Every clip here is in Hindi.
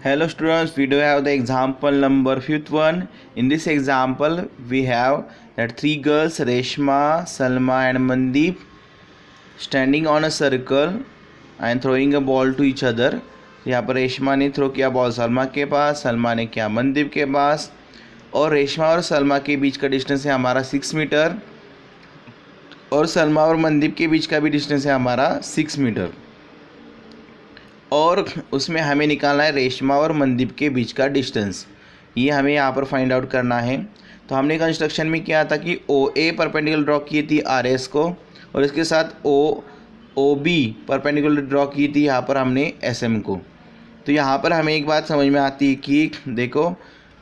Hello students, we do have the example number fifth one. In this example, we have that three girls, Reshma, Salma and Mandeep, standing on a circle and throwing a ball to each other. यहाँ पर रेशमा ने थ्रो किया बॉल सलमा के पास, सलमा ने किया मनदीप के पास, और रेशमा और सलमा के बीच का डिस्टेंस है हमारा 6 मीटर और सलमा और मनदीप के बीच का भी डिस्टेंस है हमारा 6 मीटर, और उसमें हमें निकालना है रेशमा और मनदीप के बीच का डिस्टेंस। ये हमें यहाँ पर फाइंड आउट करना है। तो हमने कंस्ट्रक्शन में किया था कि ओ ए परपेंडिकुलर ड्रॉ की थी आर एस को, और इसके साथ ओ बी परपेंडिकुलर ड्रॉ की थी यहाँ पर हमने एस एम को। तो यहाँ पर हमें एक बात समझ में आती है कि देखो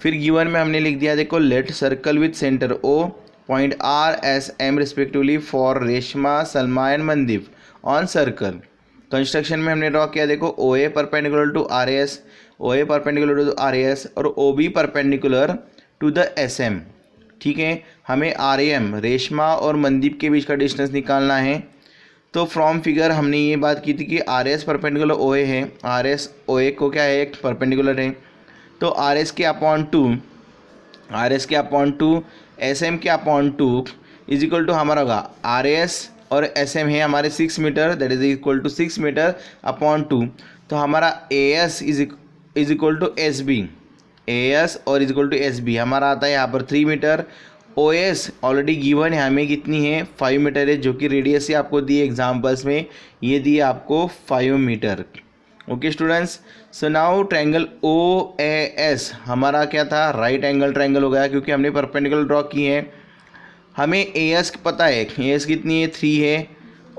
फिर गिवन में हमने लिख दिया, देखो let circle with centre O point R S M respectively for Reshma Salma and Mandeep on circle. Construction में हमने ड्रॉ किया, देखो O A perpendicular to R S, O A perpendicular to R S और O B perpendicular to the S M. ठीक है, हमें आर एम रेशमा और मनदीप के बीच का डिस्टेंस निकालना है। तो फ्रॉम फिगर हमने ये बात की थी कि आर एस परपेंडिकुलर ओ ए है, आर एस ओ ए को क्या है एक परपेंडिकुलर है, तो आर एस के अपॉन टू एस एम के upon two is equal to हमारा होगा आर एस और एस एम है हमारे 6 metre, that is equal to 6 metre upon 2। तो हमारा A S is equal to S B, A S और is equal to S B हमारा आता है यहाँ पर 3 metre. O S already given है हमें कितनी है 5 मीटर है, जो कि रेडियस से आपको दी एग्जाम्पल्स में, ये दी आपको 5 metre. Okay students, so now triangle O A S हमारा क्या था, राइट एंगल ट्रायंगल हो गया, क्योंकि हमने परपेंडिकुलर ड्रॉ की है। हमें ए एस पता है, ए एस कितनी है 3 है,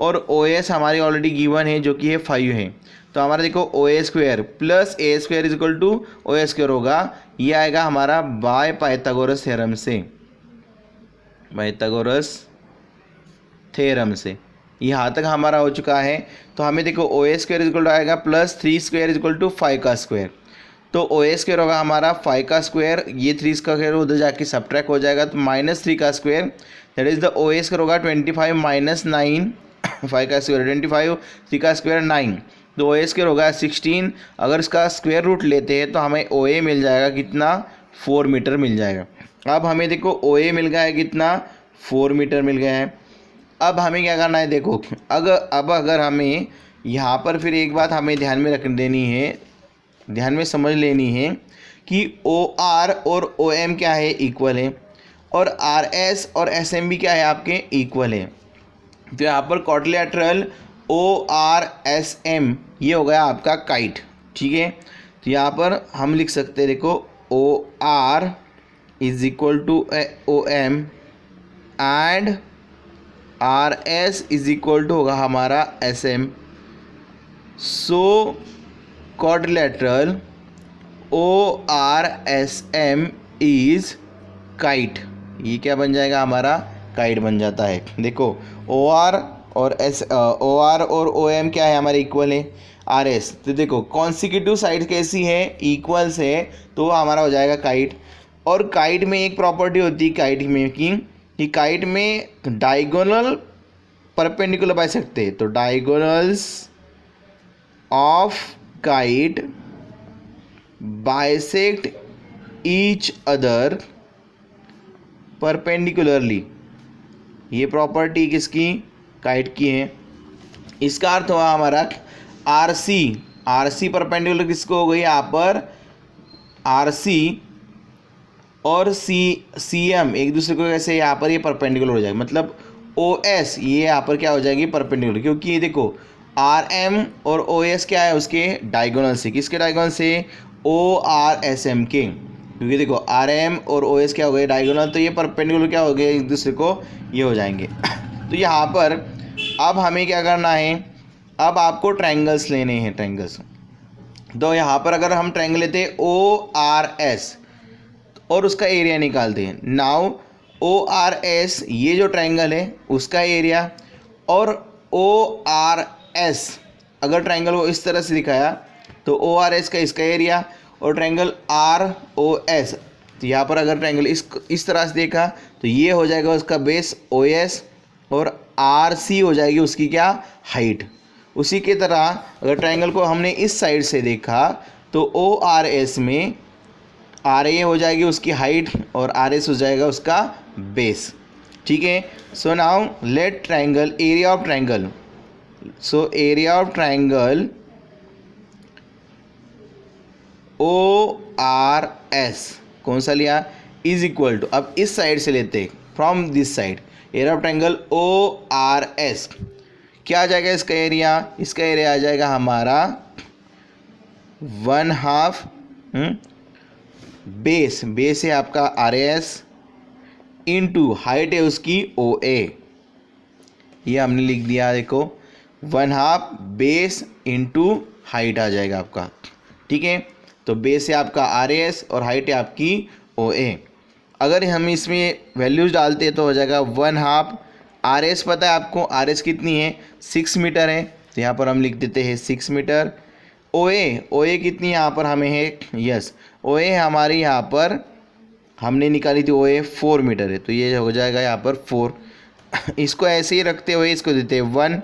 और ओ एस हमारी ऑलरेडी गिवन है जो कि है 5 है। तो हमारा देखो O A square plus A square is equal to O A square होगा, ये आएगा हमारा बाय पाइथागोरस थ्योरम से, पाइथागोरस थ्योरम से। यहाँ तक हमारा हो चुका है। तो हमें देखो O A square is equal to आएगा plus 3 square is equal to 5 का स्क्वायर। तो ओ ए स्क्वायर होगा हमारा 5 का स्क्वायर, ये 3 का स्क्वायर उधर जाके सब्ट्रैक्ट हो जाएगा, तो -3 का square, that is the O A square होगा 25 माइनस 9 5 का स्क्वायर 25, 3 का स्क्वायर 9, तो ओ ए स्क्वायर होगा 16। अगर इसका स्क्वायर रूट लेते हैं तो हमें ओ ए मिल जाएगा कितना, 4 मीटर मिल जाएगा। अब हमें देखो ओ ए मिल गया है कितना, 4 मीटर मिल गया है। अब हमें क्या करना है, देखो अगर हमें यहाँ पर फिर एक बात हमें ध्यान में रख देनी है, ध्यान में समझ लेनी है कि ओ आर और ओ एम क्या है, इक्वल है, और आर एस और एस एम भी क्या है आपके, इक्वल है। तो यहाँ पर quadrilateral O R S M ये हो गया आपका काइट। ठीक है, तो यहाँ पर हम लिख सकते हैं, देखो O R is equal to O M and R S is equal to होगा हमारा S M. So quadrilateral O R S M is kite, ये क्या बन जाएगा हमारा, काइट बन जाता है। देखो ओ आर और ओ एम क्या है हमारे, इक्वल है, आर एस, तो देखो कॉन्सिक्यूटिव साइड कैसी है, इक्वल्स है, तो हमारा हो जाएगा काइट। और काइट में एक प्रॉपर्टी होती है काइट में कि काइट में डायगोनल परपेंडिकुलर बाइसेक्ट है, तो diagonals of kite bisect each other perpendicularly, ये प्रॉपर्टी किसकी, काइट की है। इसका अर्थ हुआ हमारा आर सी परपेंडिकुलर किसको हो गई यहाँ पर, आर सी और सी एम एक दूसरे को कैसे यहाँ पर ये परपेंडिकुलर हो जाएगा, मतलब ओ एस ये यहाँ पर क्या हो जाएगी परपेंडिकुलर, क्योंकि ये देखो आर एम और ओ एस क्या है उसके डायगोनल से, किसके डायगोनल से, ओ आर एस एम के, क्योंकि देखो आर एम और ओ एस क्या हो गए डायगोनल, तो ये परपेंडिकुलर क्या हो गए एक दूसरे को, ये हो जाएंगे। तो यहाँ पर अब हमें क्या करना है, अब आपको ट्रायंगल्स लेने हैं, ट्रायंगल्स। तो यहाँ पर अगर हम ट्रायंगल लेते हैं ओ आर एस और उसका एरिया निकालते हैं, नाउ ओ आर एस ये जो ट्रायंगल है उसका एरिया, और ओ आर एस अगर ट्रायंगल को इस तरह से दिखाया तो ओ आर एस का इसका एरिया, और ट्रायंगल आर ओ एस, तो यहाँ पर अगर ट्रायंगल इस तरह से देखा तो ये हो जाएगा उसका बेस ओ एस, और आर सी हो जाएगी उसकी क्या, हाइट। उसी की तरह अगर ट्रायंगल को हमने इस साइड से देखा तो ओ आर एस में आर ए हो जाएगी उसकी हाइट और आर एस हो जाएगा उसका बेस। ठीक है, so now let triangle area of triangle, so area of triangle O R S कौन सा लिया, इज इक्वल टू, अब इस साइड से लेते from this side, area of triangle O R S क्या आ जाएगा इसका एरिया, इसका एरिया आ जाएगा हमारा 1/2 बेस, बेस है आपका आर एस इंटू हाइट है उसकी ओ ए, ये हमने लिख दिया, देखो 1/2 बेस इंटू हाइट आ जाएगा आपका। ठीक है, तो बेस है आपका आर एस और हाइट है आपकी ओ ए। अगर हम इसमें वैल्यूज डालते हैं तो हो जाएगा 1/2, आर एस पता है आपको, आर एस कितनी है 6 मीटर है, तो यहाँ पर हम लिख देते हैं 6 मीटर। ओ ए कितनी यहाँ पर हमें है, यस ओ ए हमारी यहाँ पर हमने निकाली थी, ओ ए 4 मीटर है, तो ये हो जाएगा यहाँ पर 4। इसको ऐसे ही रखते हुए इसको देते हैं 1,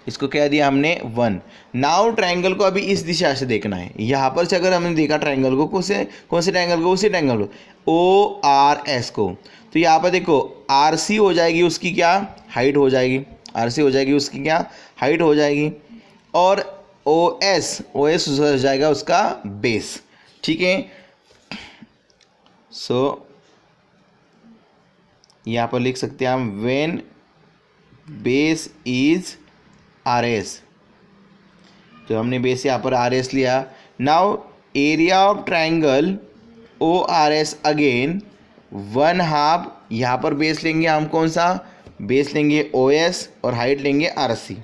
इसको क्या दिया हमने 1। नाउ ट्रायंगल को अभी इस दिशा से देखना है, यहाँ पर से अगर हमने देखा ट्रायंगल को, कौन से ट्रायंगल को, उसी ट्रायंगल को ओ आर एस को, तो यहाँ पर देखो आर सी हो जाएगी उसकी क्या हाइट हो जाएगी, आर सी हो जाएगी उसकी क्या हाइट हो जाएगी, और ओ एस हो जाएगा उसका बेस। ठीक है, सो यहाँ पर लिख सकते हैं हम when base is R S, तो हमने बेस यहाँ पर आर एस लिया। Now area of triangle O R S again 1/2, यहाँ पर बेस लेंगे हम, कौन सा बेस लेंगे ओ एस और हाइट लेंगे आर सी,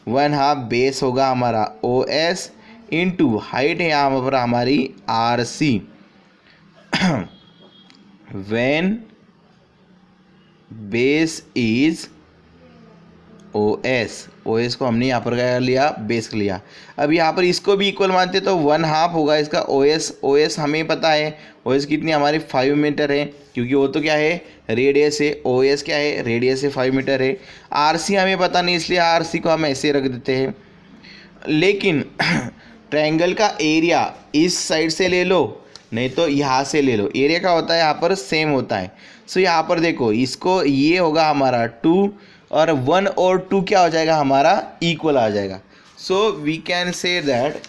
1/2 बेस होगा हमारा ओ एस इंटू हाइट है यहाँ पर हमारी R C. When base is O S को हमने यहाँ पर क्या लिया बेस लिया। अब यहाँ पर इसको भी इक्वल मानते तो 1/2 होगा इसका ओ एस हमें पता है ओ एस कितनी हमारी 5 मीटर है, क्योंकि वो तो क्या है रेडियस है, ओ एस क्या है रेडियस है 5 मीटर है। आर सी हमें पता नहीं, इसलिए आर सी को हम ऐसे रख देते हैं। लेकिन ट्रायंगल का एरिया इस साइड से ले लो नहीं तो यहाँ से ले लो, एरिया का होता है यहाँ पर सेम होता है। सो यहाँ पर देखो इसको ये होगा हमारा 2 और 1 और 2 क्या हो जाएगा हमारा इक्वल आ जाएगा। So we can say that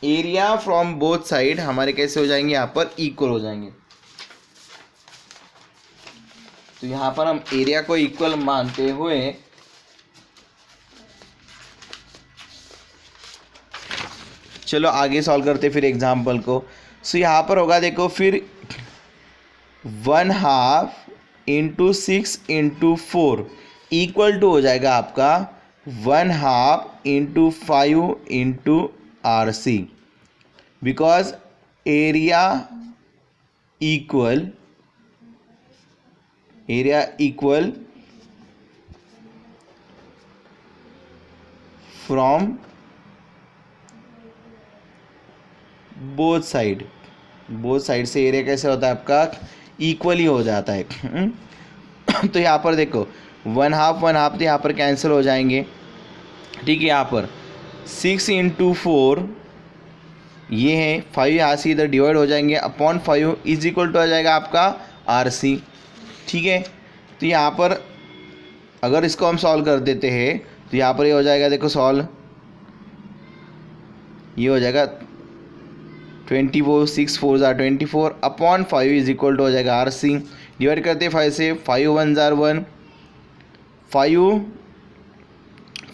area from both side हमारे कैसे हो जाएंगे यहाँ पर इक्वल हो जाएंगे। तो यहाँ पर हम एरिया को इक्वल मानते हुए चलो आगे सॉल्व करते फिर एग्जाम्पल को। सो यहाँ पर होगा देखो फिर 1/2 इंटू 6 इंटू 4 इक्वल टू हो जाएगा आपका 1/2 into 5 into R C, because area equal from both side से एरिया कैसे होता है आपका इक्वल ही हो जाता है। तो यहाँ पर देखो 1/2 तो यहाँ पर कैंसिल हो जाएंगे। ठीक है, यहाँ पर 6 इंटू 4 ये है 5 यहाँ से इधर डिवाइड हो जाएंगे अपॉन 5 इज इक्वल टू आ जाएगा आपका आर सी। ठीक है, तो यहाँ पर अगर इसको हम सॉल्व कर देते हैं तो यहाँ पर ये हो जाएगा देखो सॉल्व, ये हो जाएगा 24 6 4 24 अपॉन 5 इज इक्वल टू हो जाएगा आर सी। डिवाइड करते हैं 5 से, 5 1 1 5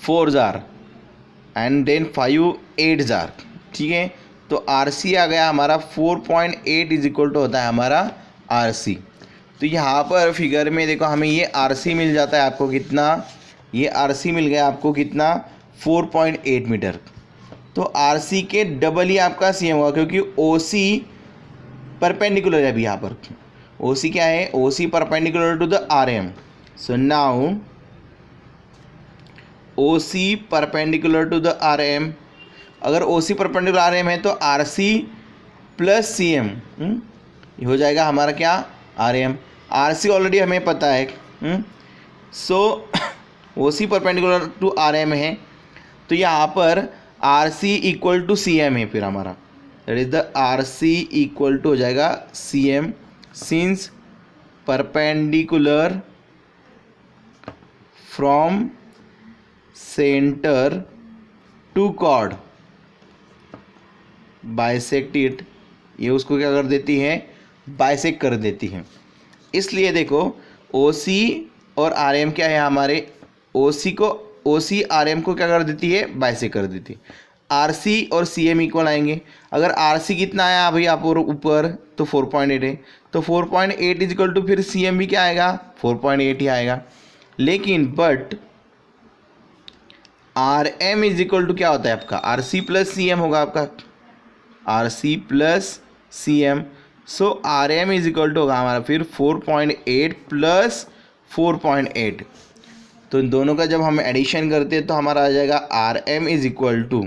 4 एंड देन 5 8। ठीक है, तो आर सी आ गया हमारा 4.8 इज इक्वल टू होता है हमारा आर सी। तो यहाँ पर फिगर में देखो हमें ये आर सी मिल जाता है आपको कितना, ये आर सी मिल गया आपको कितना 4.8 मीटर। तो आर सी के डबल ही आपका सी एम होगा, क्योंकि ओ सी परपेंडिकुलर है अभी यहाँ पर। ओ सी क्या है, O C perpendicular to the R M. So now O C perpendicular to the R M, अगर O C perpendicular R M है तो R C plus C M हो जाएगा हमारा क्या R M. R C already हमें पता है। So O C perpendicular to R M है, तो यहाँ पर R C equal to C M है फिर हमारा, that is the R C equal to हो जाएगा C M, since perpendicular from centre to chord bisect it, ये उसको क्या कर देती है, बाइसेक्ट कर देती है। इसलिए देखो ओ सी और आर एम क्या है हमारे, ओ सी आर एम को क्या कर देती है, बाइसेक्ट कर देती है। आर सी और सी एम इक्वल आएंगे, अगर आर सी कितना आया अभी आप ऊपर तो 4.8 है, तो 4.8 इज इक्वल टू फिर सी एम भी क्या आएगा, 4.8 ही आएगा। लेकिन but R M is equal to क्या होता है आपका, R C plus C M होगा आपका, R C plus C M. So R M is equal to होगा हमारा फिर 4.8 प्लस 4.8, तो इन दोनों का जब हम एडिशन करते हैं तो हमारा आ जाएगा R M is equal to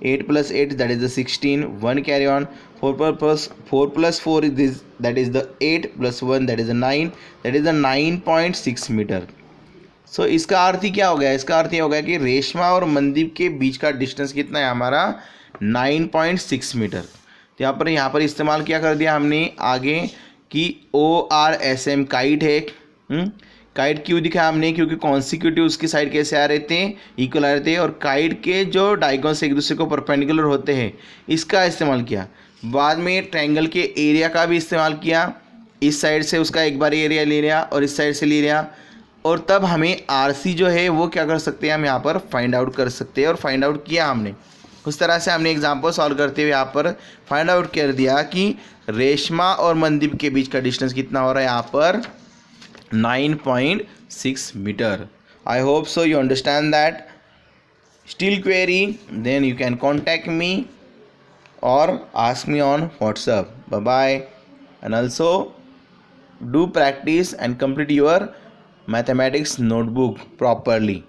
8 plus 8 that is the 16, 1 carry on, 4 plus 4 is this that is the 8 plus 1 that is the 9, that is the 9.6 metre. So इसका अर्थ ही क्या हो गया, इसका अर्थ ये हो गया कि रेशमा और मनदीप के बीच का डिस्टेंस कितना है हमारा, 9.6 मीटर। तो यहाँ पर इस्तेमाल क्या कर दिया हमने आगे कि O R S M kite है। काइट क्यों दिखाया हमने, क्योंकि कॉन्सिक्यूटिव उसकी साइड कैसे आ रहे थे, इक्वल आ रहे थे, और काइट के जो डायगोनल्स एक दूसरे को परपेंडिकुलर होते हैं इसका इस्तेमाल किया। बाद में ट्रायंगल के एरिया का भी इस्तेमाल किया, इस साइड से उसका एक बार एरिया ले लिया और इस साइड से ले लिया, और तब हमें आर सी जो है वो क्या कर सकते हैं, हम यहाँ पर फाइंड आउट कर सकते हैं, और फाइंड आउट किया हमने। उस तरह से हमने एग्जाम्पल सॉल्व करते हुए यहाँ पर फाइंड आउट कर दिया कि रेशमा और मनदीप के बीच का डिस्टेंस कितना हो रहा है यहाँ पर, 9.6 metre. I hope so you understand that. Still query then you can contact me or ask me on WhatsApp. Bye bye, and also do practice and complete your mathematics notebook properly.